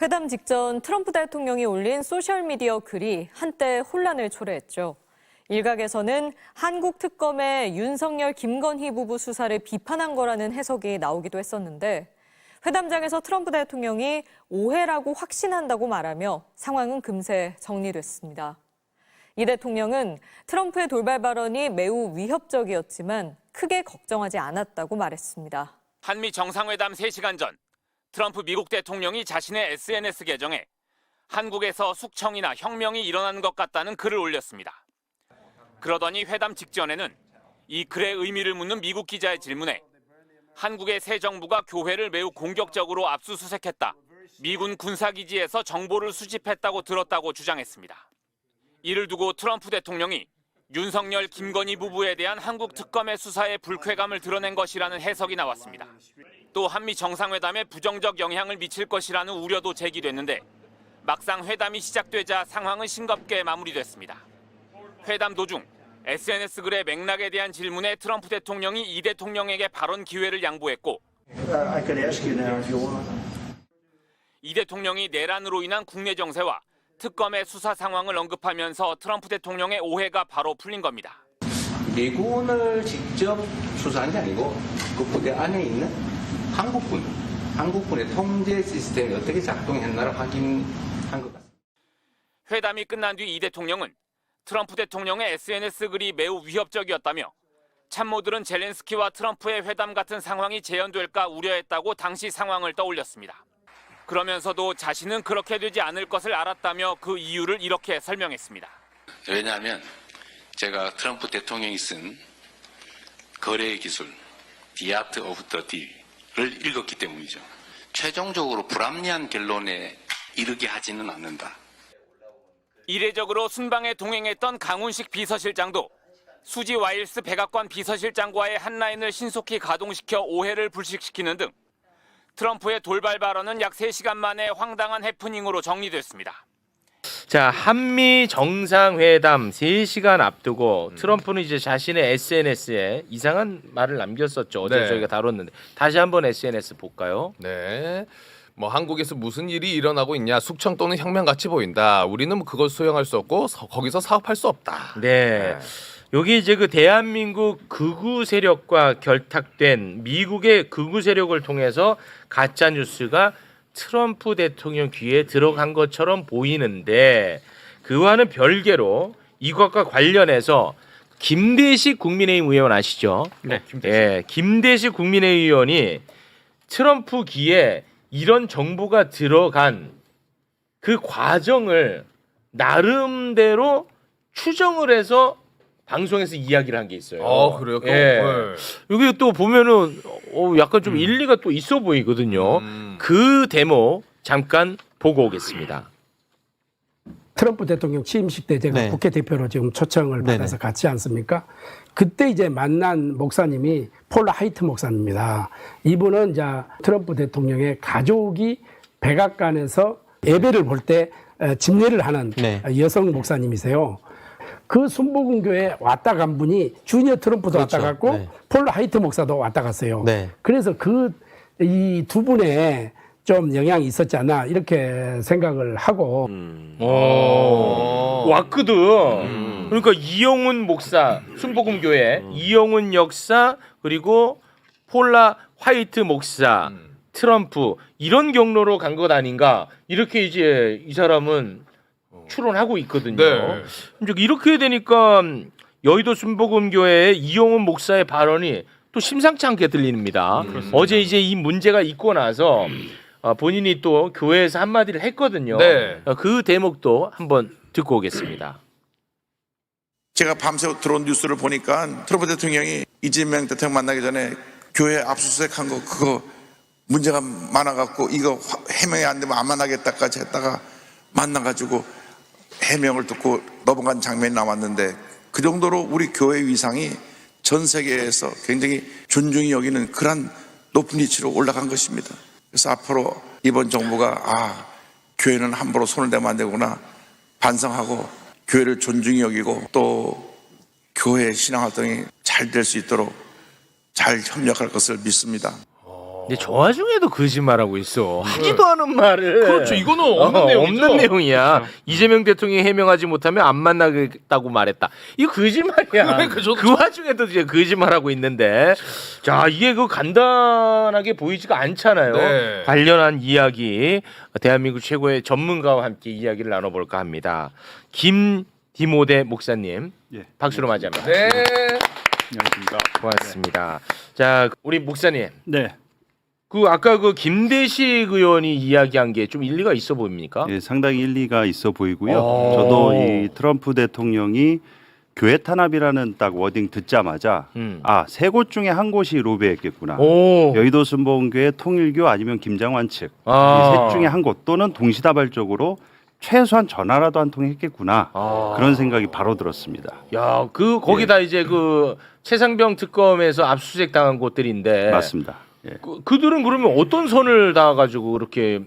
회담 직전 트럼프 대통령이 올린 소셜미디어 글이 한때 혼란을 초래했죠. 일각에서는 한국 특검의 윤석열, 김건희 부부 수사를 비판한 거라는 해석이 나오기도 했었는데 회담장에서 트럼프 대통령이 오해라고 확신한다고 말하며 상황은 금세 정리됐습니다. 이 대통령은 트럼프의 돌발 발언이 매우 위협적이었지만 크게 걱정하지 않았다고 말했습니다. 한미 정상회담 3시간 전 트럼프 미국 대통령이 자신의 SNS 계정에 한국에서 숙청이나 혁명이 일어나는 것 같다는 글을 올렸습니다. 그러더니 회담 직전에는 이 글의 의미를 묻는 미국 기자의 질문에 한국의 새 정부가 교회를 매우 공격적으로 압수수색했다. 미군 군사기지에서 정보를 수집했다고 들었다고 주장했습니다. 이를 두고 트럼프 대통령이 윤석열, 김건희 부부에 대한 한국 특검의 수사에 불쾌감을 드러낸 것이라는 해석이 나왔습니다. 또 한미 정상회담에 부정적 영향을 미칠 것이라는 우려도 제기됐는데 막상 회담이 시작되자 상황은 싱겁게 마무리됐습니다. 회담 도중 SNS 글의 맥락에 대한 질문에 트럼프 대통령이 이 대통령에게 발언 기회를 양보했고 이 대통령이 내란으로 인한 국내 정세와 특검의 수사 상황을 언급하면서 트럼프 대통령의 오해가 바로 풀린 겁니다. 미군을 직접 수사한 게 아니고 그 부대 안에 있는 한국군의 통제 시스템이 어떻게 작동했나를 확인한 것 같습니다. 회담이 끝난 뒤 이 대통령은 트럼프 대통령의 SNS 글이 매우 위협적이었다며 참모들은 젤렌스키와 트럼프의 회담 같은 상황이 재현될까 우려했다고 당시 상황을 떠올렸습니다. 그러면서도 자신은 그렇게 되지 않을 것을 알았다며 그 이유를 이렇게 설명했습니다. 왜냐하면 제가 트럼프 대통령이 쓴 거래의 기술, The Art of the Deal을 읽었기 때문이죠. 최종적으로 불합리한 결론에 이르게 하지는 않는다. 이례적으로 순방에 동행했던 강훈식 비서실장도 수지 와일스 백악관 비서실장과의 한 라인을 신속히 가동시켜 오해를 불식시키는 등 트럼프의 돌발 발언은 약 3시간 만에 황당한 해프닝으로 정리됐습니다. 자, 한미 정상회담 3시간 앞두고 트럼프는 이제 자신의 SNS에 이상한 말을 남겼었죠. 어제 저희가 다뤘는데 다시 한번 SNS 볼까요? 네. 뭐 한국에서 무슨 일이 일어나고 있냐, 숙청 또는 혁명 같이 보인다. 우리는 그걸 수용할 수 없고 거기서 사업할 수 없다. 네. 여기 이제 그 대한민국 극우 세력과 결탁된 미국의 극우 세력을 통해서 가짜 뉴스가 트럼프 대통령 귀에 들어간 것처럼 보이는데 그와는 별개로 이것과 관련해서 김대식 국민의힘 의원 아시죠? 네. 김대식 국민의힘 의원이 트럼프 귀에 이런 정보가 들어간 그 과정을 나름대로 추정을 해서 방송에서 이야기를 한 게 있어요. 그래요? 예. 네. 여기 또 보면은 약간 좀 일리가 또 있어 보이거든요. 그 데모 잠깐 보고 오겠습니다. 트럼프 대통령 취임식 때 제가 국회 대표로 지금 초청을 받아서 갔지 않습니까? 그때 이제 만난 목사님이 폴 하이트 목사입니다. 이분은 이제 트럼프 대통령의 가족이 백악관에서 예배를 볼 때 집례를 하는 여성 목사님이세요. 그 순복음교회 왔다 간 분이 주니어 트럼프도 왔다 갔고 폴 하이트 목사도 왔다 갔어요. 그래서 이 두 분의 좀 영향이 있었지 않나 이렇게 생각을 하고 왔거든. 그러니까 이영훈 목사 순복음교회 이영훈 역사 그리고 폴라 화이트 목사 트럼프 이런 경로로 간 것 아닌가 이렇게 이제 이 사람은 추론하고 있거든요. 이제 이렇게 되니까 여의도 순복음교회의 이영훈 목사의 발언이 또 심상치 않게 들립니다. 어제 이제 이 문제가 있고 나서 본인이 또 교회에서 한마디를 했거든요. 그 대목도 한번 듣고 오겠습니다. 제가 밤새 들어온 뉴스를 보니까 트럼프 대통령이 이재명 대통령 만나기 전에 교회 압수수색한 거 그거 문제가 많아갖고 이거 해명이 안 되면 안 만나겠다까지 했다가 만나가지고 해명을 듣고 넘어간 장면이 나왔는데 그 정도로 우리 교회 위상이 전 세계에서 굉장히 존중이 여기는 그런 높은 위치로 올라간 것입니다. 그래서 앞으로 이번 정부가 교회는 함부로 손을 대면 안 되구나 반성하고 교회를 존중히 여기고 또 교회 신앙활동이 잘 될 수 있도록 잘 협력할 것을 믿습니다. 근데 저 와중에도 거짓말하고 있어. 하지도 않은 말을. 그렇죠. 이거는 없는 내용이죠. 없는 내용이야. 이재명 대통령이 해명하지 못하면 안 만나겠다고 말했다. 이거 거짓말이야. 그러니까 저도 그 와중에도 이제 거짓말하고 있는데, 자 이게 그 간단하게 보이지가 않잖아요. 네. 관련한 이야기 대한민국 최고의 전문가와 함께 이야기를 나눠볼까 합니다. 김디모데 목사님, 예. 박수로 맞이합니다. 네. 안녕하십니까. 고맙습니다. 자 우리 목사님. 네. 그 아까 그 김대식 의원이 이야기한 게 좀 일리가 있어 보입니까? 예, 상당히 일리가 있어 보이고요. 오. 저도 이 트럼프 대통령이 교회 탄압이라는 딱 워딩 듣자마자 세 곳 중에 한 곳이 로비했겠구나. 오. 여의도 순복음교회, 통일교 아니면 김장환 측. 이 아. 셋 중에 한 곳 또는 동시다발적으로 최소한 전화라도 한 통 했겠구나. 아. 그런 생각이 바로 들었습니다. 야, 그 거기다 이제 그 최상병 특검에서 압수수색 당한 곳들인데 맞습니다. 예. 그들은 그러면 어떤 선을 다 가지고 그렇게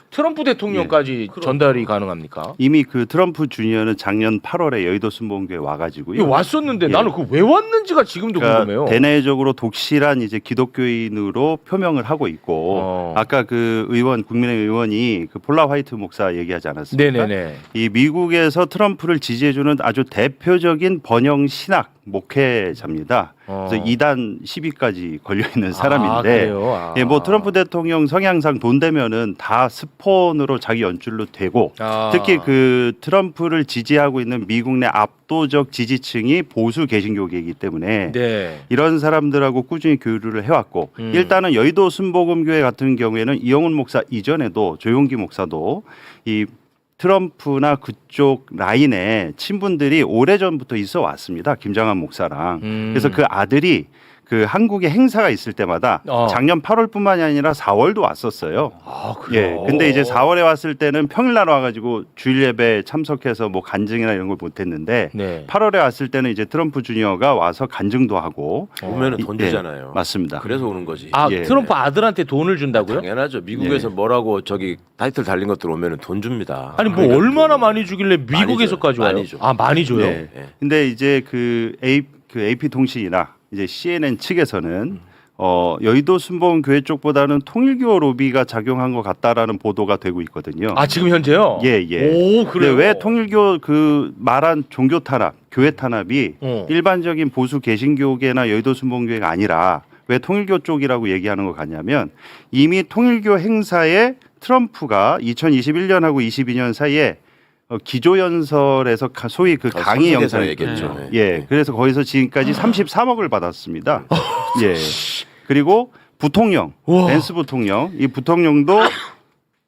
트럼프 대통령까지 전달이 가능합니까? 이미 그 트럼프 주니어는 작년 8월에 여의도 순복음교회 와가지고요. 이거 왔었는데 예. 나는 그 왜 왔는지가 지금도 그러니까 궁금해요. 대내적으로 독실한 이제 기독교인으로 표명을 하고 있고 아까 그 의원 국민의 의원이 그 폴라 화이트 목사 얘기하지 않았습니까? 네네네. 이 미국에서 트럼프를 지지해주는 아주 대표적인 번영 신학 목회자입니다. 그래서 2단 10위까지 걸려 있는 사람인데, 그래요? 아. 예, 뭐 트럼프 대통령 성향상 돈 되면은 다 스폰으로 자기 연줄로 되고, 아. 특히 그 트럼프를 지지하고 있는 미국 내 압도적 지지층이 보수 개신교계이기 때문에 네. 이런 사람들하고 꾸준히 교류를 해왔고, 일단은 여의도 순복음교회 같은 경우에는 이영훈 목사 이전에도 조용기 목사도 이 트럼프나 그쪽 라인에 친분들이 오래전부터 있어 왔습니다. 김장한 목사랑. 그래서 그 아들이 그 한국에 행사가 있을 때마다 작년 8월뿐만이 아니라 4월도 왔었어요. 아, 그래요? 예. 근데 이제 4월에 왔을 때는 평일날 와가지고 주일 예배 참석해서 뭐 간증이나 이런 걸 못했는데 네. 8월에 왔을 때는 이제 트럼프 주니어가 와서 간증도 하고 오면은 돈 주잖아요. 맞습니다. 그래서 오는 거지. 아, 예. 트럼프 아들한테 돈을 준다고요? 당연하죠. 미국에서 뭐라고 저기 타이틀 달린 것들 오면은 돈 줍니다. 아니 뭐 얼마나 많이 주길래 미국에서까지 와요? 많이 줘. 아, 많이 줘요? 네. 근데 이제 그 AP 통신이나 이제 CNN 측에서는 여의도 순복음교회 쪽보다는 통일교 로비가 작용한 것 같다라는 보도가 되고 있거든요. 아, 지금 현재요? 예. 오, 근데 그래요? 왜 통일교 그 말한 종교 탄압, 교회 탄압이 일반적인 보수 개신교계나 여의도 순복음교회가 아니라 왜 통일교 쪽이라고 얘기하는 것 같냐면 이미 통일교 행사에 트럼프가 2021년하고 22년 사이에 기조연설에서 소위 그 강의 영상 얘기했죠. 예, 그래서 거기서 지금까지 33억을 받았습니다. 예, 그리고 부통령, 벤스 부통령, 이 부통령도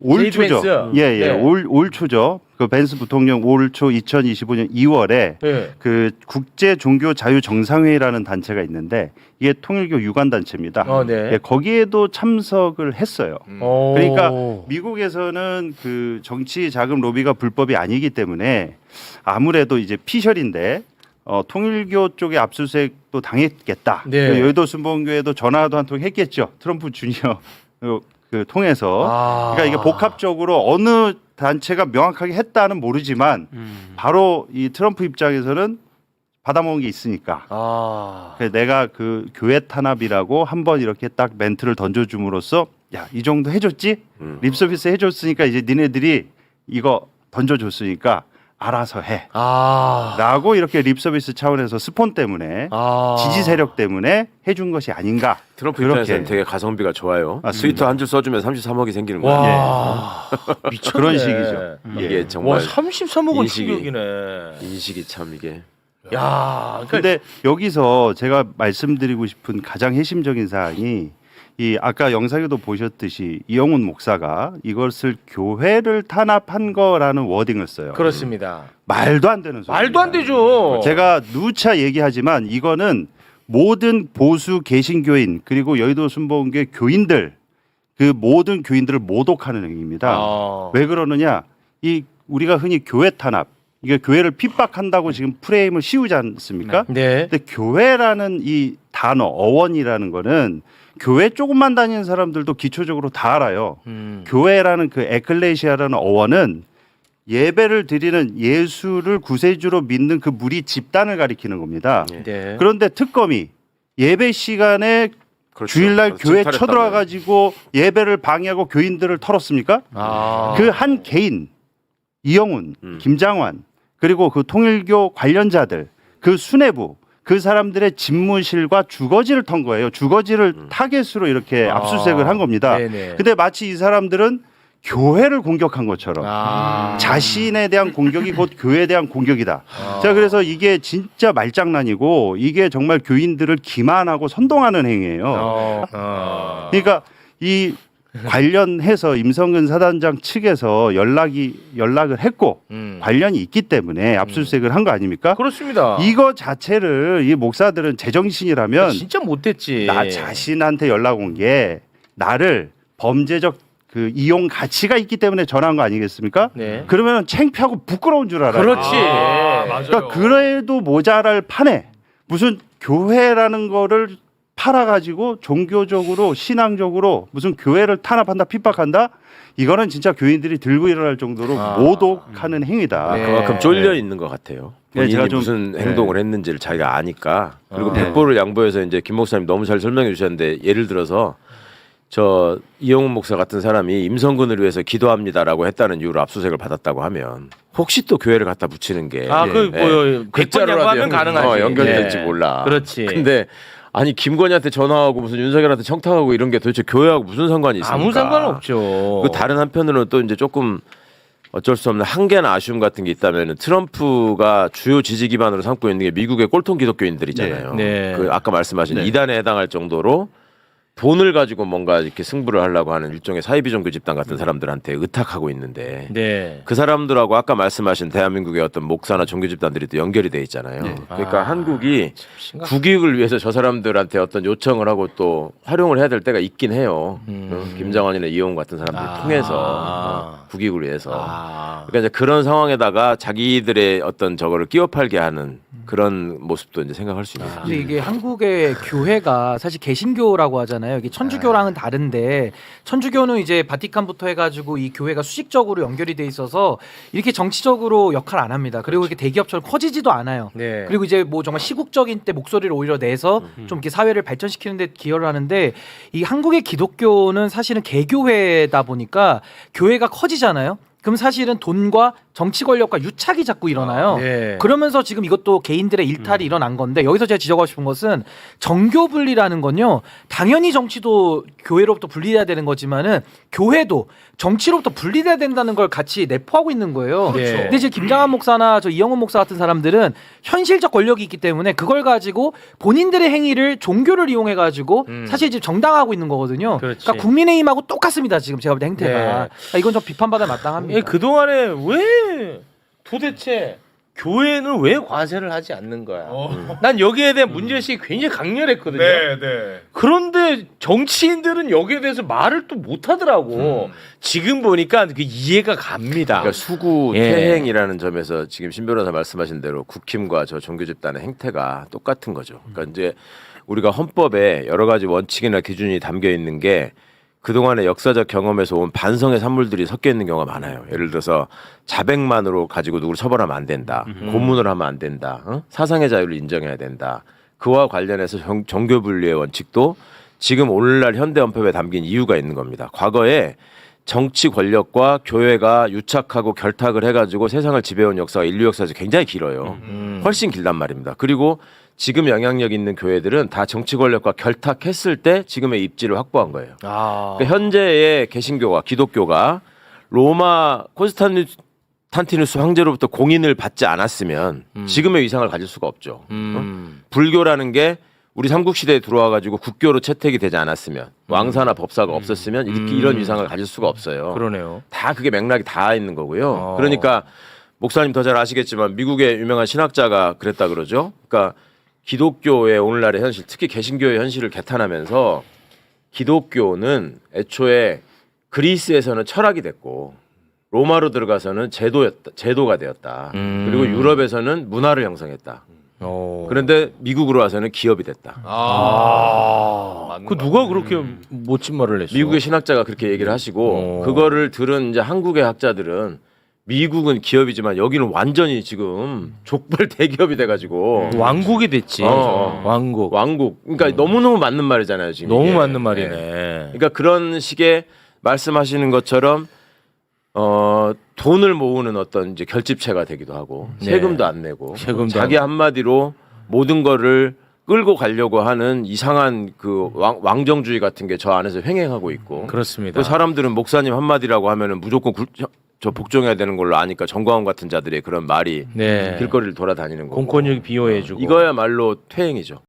올 초죠. 벤스. 예, 네. 올 초죠. 그 벤스 부통령 올 초 2025년 2월에 네. 그 국제 종교 자유 정상회의라는 단체가 있는데 이게 통일교 유관 단체입니다. 네. 예, 거기에도 참석을 했어요. 오. 그러니까 미국에서는 그 정치 자금 로비가 불법이 아니기 때문에 아무래도 이제 피셜인데 통일교 쪽에 압수수색도 당했겠다. 네. 그 여의도 순복음교회도 전화도 한 통 했겠죠. 트럼프 주니어 그 통해서. 그러니까 이게 복합적으로 어느 단체가 명확하게 했다는 모르지만 바로 이 트럼프 입장에서는 받아먹은 게 있으니까. 그래서 내가 그 교회 탄압이라고 한번 이렇게 딱 멘트를 던져줌으로써 야, 이 정도 해줬지? 립서비스 해줬으니까 이제 니네들이 이거 던져줬으니까 알아서 해. 라고 이렇게 립서비스 차원에서 스폰 때문에 지지 세력 때문에 해준 것이 아닌가. 트럼프 입장에서는 되게 가성비가 좋아요. 맞습니다. 트위터 한 줄 써주면 33억이 생기는 거야. 와. 미쳤네. 그런 식이죠. 이게 와, 정말 33억은 인식이- 충격이네. 인식이 참 이게. 야, 그러니까 근데 여기서 제가 말씀드리고 싶은 가장 핵심적인 사항이 이 아까 영상에도 보셨듯이 이영훈 목사가 이것을 교회를 탄압한 거라는 워딩을 써요. 그렇습니다. 말도 안 되는 소리. 말도 안 되죠. 제가 누차 얘기하지만 이거는 모든 보수 개신교인 그리고 여의도 순복음교회 교인들 그 모든 교인들을 모독하는 행위입니다. 왜 그러느냐? 이 우리가 흔히 교회 탄압 이게 교회를 핍박한다고 지금 프레임을 씌우지 않습니까? 네. 근데 교회라는 이 단어 어원이라는 거는 교회 조금만 다니는 사람들도 기초적으로 다 알아요. 교회라는 그 에클레시아라는 어원은 예배를 드리는 예수를 구세주로 믿는 그 무리 집단을 가리키는 겁니다. 네. 그런데 특검이 예배 시간에 그렇죠. 주일날 그래서 교회 침탈했다며요. 쳐들어와 가지고 예배를 방해하고 교인들을 털었습니까? 그 한 개인 이영훈, 김장환 그리고 그 통일교 관련자들 그 수뇌부 그 사람들의 집무실과 주거지를 턴 거예요. 주거지를 타겟으로 이렇게 압수수색을 한 겁니다. 네네. 근데 마치 이 사람들은 교회를 공격한 것처럼 자신에 대한 공격이 곧 교회에 대한 공격이다. 자, 그래서 이게 진짜 말장난이고 이게 정말 교인들을 기만하고 선동하는 행위예요. 그러니까 이 관련해서 임성근 사단장 측에서 연락을 했고 관련이 있기 때문에 압수수색을 한 거 아닙니까? 그렇습니다. 이거 자체를 이 목사들은 제정신이라면 진짜 못됐지. 나 자신한테 연락 온 게 나를 범죄적 그 이용 가치가 있기 때문에 전화한 거 아니겠습니까? 네. 그러면 창피하고 부끄러운 줄 알아요. 그렇지. 그러니까 그래도 모자랄 판에 무슨 교회라는 거를 팔아가지고 종교적으로 신앙적으로 무슨 교회를 탄압한다 핍박한다 이거는 진짜 교인들이 들고 일어날 정도로 모독하는 행위다. 네. 그만큼 쫄려 있는 것 같아요. 네, 본인이 제가 좀- 무슨 행동을 했는지를 자기가 아니까. 그리고 네. 백보를 양보해서 이제 김 목사님 너무 잘 설명해 주셨는데 예를 들어서 저 이영훈 목사 같은 사람이 임성근을 위해서 기도합니다라고 했다는 이유로 압수수색을 받았다고 하면 혹시 또 교회를 갖다 붙이는 게 백번 양보하면 가능하지. 연결될지 네. 몰라. 그렇지. 근데 아니 김건희한테 전화하고 무슨 윤석열한테 청탁하고 이런 게 도대체 교회하고 무슨 상관이 있습니까? 아무 상관없죠. 그 다른 한편으로는 또 이제 조금 어쩔 수 없는 한계나 아쉬움 같은 게 있다면은 트럼프가 주요 지지 기반으로 삼고 있는 게 미국의 꼴통 기독교인들이잖아요. 네. 그 아까 말씀하신 이단에 해당할 정도로 돈을 가지고 뭔가 이렇게 승부를 하려고 하는 일종의 사이비종교 집단 같은 사람들한테 의탁하고 있는데 네. 그 사람들하고 아까 말씀하신 대한민국의 어떤 목사나 종교 집단들이 또 연결이 돼 있잖아요. 그러니까 한국이 국익을 위해서 저 사람들한테 어떤 요청을 하고 또 활용을 해야 될 때가 있긴 해요. 김장환이나 이용훈 같은 사람들 통해서 국익을 위해서. 그러니까 이제 그런 상황에다가 자기들의 어떤 저거를 끼워 팔게 하는 그런 모습도 이제 생각할 수 있는. 근데 이게 한국의 교회가 사실 개신교라고 하잖아요. 이게 천주교랑은 다른데 천주교는 이제 바티칸부터 해가지고 이 교회가 수직적으로 연결이 돼 있어서 이렇게 정치적으로 역할 안 합니다. 그리고 이렇게 대기업처럼 커지지도 않아요. 네. 그리고 이제 뭐 정말 시국적인 때 목소리를 오히려 내서 좀 이렇게 사회를 발전시키는 데 기여를 하는데 이 한국의 기독교는 사실은 개교회다 보니까 교회가 커지잖아요. 그럼 사실은 돈과 정치 권력과 유착이 자꾸 일어나요. 네. 그러면서 지금 이것도 개인들의 일탈이 일어난 건데 여기서 제가 지적하고 싶은 것은 정교 분리라는 건요. 당연히 정치도 교회로부터 분리돼야 되는 거지만은 교회도 정치로부터 분리돼야 된다는 걸 같이 내포하고 있는 거예요. 그렇죠. 근데 지금 김장한 목사나 저 이영훈 목사 같은 사람들은 현실적 권력이 있기 때문에 그걸 가지고 본인들의 행위를 종교를 이용해 가지고 사실 지금 정당화하고 있는 거거든요. 그렇지. 그러니까 국민의힘하고 똑같습니다. 지금 제가 볼 때 행태가. 네. 그러니까 이건 좀 비판받아 마땅합니다. 예, 그동안에 왜 도대체 교회는 왜 과세를 하지 않는 거야? 난 여기에 대한 문제의식이 굉장히 강렬했거든요. 그런데 정치인들은 여기에 대해서 말을 또 못하더라고. 지금 보니까 그 이해가 갑니다. 그러니까 수구 예. 퇴행이라는 점에서 지금 신 변호사 말씀하신 대로 국힘과 저 종교 집단의 행태가 똑같은 거죠. 그러니까 이제 우리가 헌법에 여러 가지 원칙이나 기준이 담겨 있는 게 그동안의 역사적 경험에서 온 반성의 산물들이 섞여 있는 경우가 많아요. 예를 들어서 자백만으로 가지고 누구를 처벌하면 안 된다. 고문을 하면 안 된다. 사상의 자유를 인정해야 된다. 그와 관련해서 정교 분리의 원칙도 지금 오늘날 현대 헌법에 담긴 이유가 있는 겁니다. 과거에 정치 권력과 교회가 유착하고 결탁을 해가지고 세상을 지배해온 역사가 인류 역사에서 굉장히 길어요. 훨씬 길단 말입니다. 그리고 지금 영향력 있는 교회들은 다 정치 권력과 결탁했을 때 지금의 입지를 확보한 거예요. 그러니까 현재의 개신교가 기독교가 로마 콘스탄티누스 황제로부터 공인을 받지 않았으면 지금의 위상을 가질 수가 없죠. 불교라는 게 우리 삼국시대에 들어와 가지고 국교로 채택이 되지 않았으면 왕사나 법사가 없었으면 이런 위상을 가질 수가 없어요. 그러네요. 다 그게 맥락이 다 있는 거고요. 그러니까 목사님 더 잘 아시겠지만 미국의 유명한 신학자가 그랬다 그러죠. 그러니까 기독교의 오늘날의 현실, 특히 개신교의 현실을 개탄하면서 기독교는 애초에 그리스에서는 철학이 됐고 로마로 들어가서는 제도가 되었다. 그리고 유럽에서는 문화를 형성했다. 그런데 미국으로 와서는 기업이 됐다. 그 누가 그렇게 멋진 말을 했어? 미국의 신학자가 그렇게 얘기를 하시고 그거를 들은 이제 한국의 학자들은 미국은 기업이지만 여기는 완전히 지금 족벌 대기업이 돼가지고 왕국이 됐지. 왕국. 왕국. 그러니까 너무너무 맞는 말이잖아요 지금. 너무 이게. 맞는 말이네. 그러니까 그런 식의 말씀하시는 것처럼 돈을 모으는 어떤 이제 결집체가 되기도 하고 네. 세금도 안 내고 세금도 자기 안 한마디로 모든 거를 끌고 가려고 하는 이상한 그 왕정주의 같은 게 저 안에서 횡행하고 있고 그렇습니다. 그 사람들은 목사님 한마디라고 하면은 무조건 저 복종해야 되는 걸로 아니까 정광훈 같은 자들의 그런 말이 네. 길거리를 돌아다니는 거고 공권력 비호해주고. 이거야말로 퇴행이죠.